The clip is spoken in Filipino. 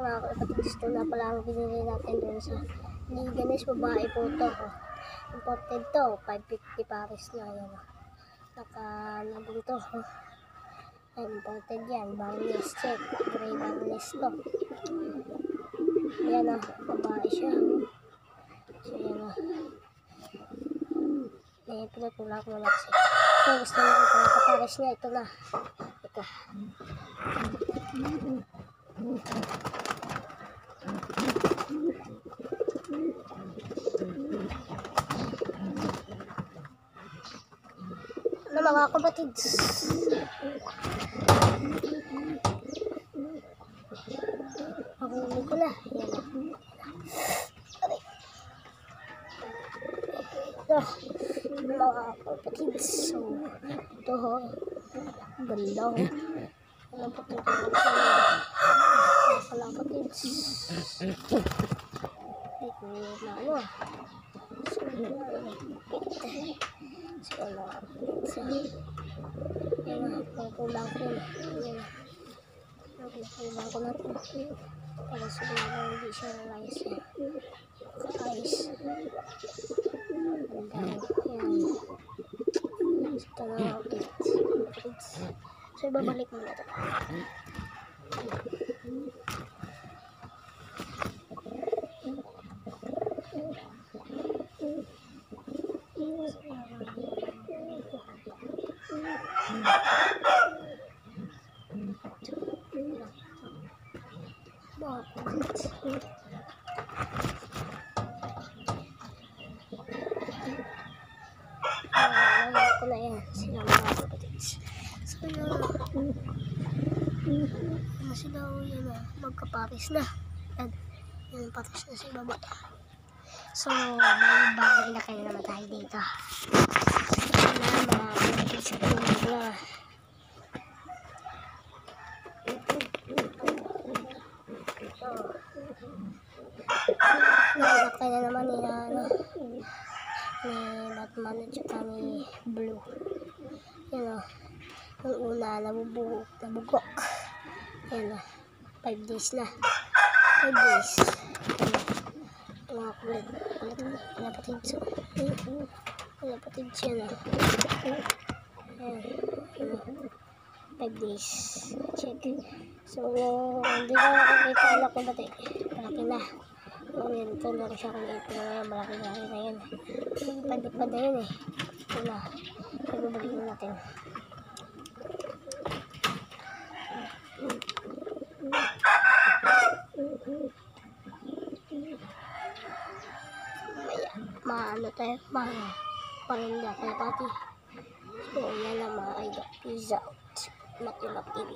mga kapatid, ito na pala ang binili natin doon sa Liganes. Babae po ito. Imported to, 550 pares na yan. Nakalabong to. Imported yan, Baroness check, gray Baroness to. Ayan o, babae siya. So yan o. Pinatulak mo lang siya. So gusto nyo ito na kapares niya, ito na. Ito. Ano mga kapatids? Mahuli ko na. Yan na. Ito. Mga kapatids. So, ito ho. Ganda ho. Ano po ito? Mga kapatids. Hindi ko na ano. So, ano. Yan na. Pagkulang ko na. Yan na. Pagkulang ko na ito. Para siguro hindi siya rice. Ka-ice. Yan. Ito na mga kids. So, babalik mo na ito. Ko na yan sila mga kapatids. So yun sila yun magkapares na yan pares na sa baba. So may bagay na kayo naman tayo dito na mga kapatids na nalakay na naman nila ni Batman at saka ni Blue. Yan o. Yung una nabugok. Yan o. 5 days na. 5 days. Ito mga kulit. Pinapatid siya. Pinapatid siya na. Yan. 5 days. Check. So, hindi ko nakakita anak ko dati. Malaki na. Ngayon, ito na siya kung ito na yan. Malaki na yan. Padipad na yun eh. Ito na. Pagbabalin natin. Maano tayo. Parinda tayo pati. So, yan lang mga idol. Peace out. Matulog TV.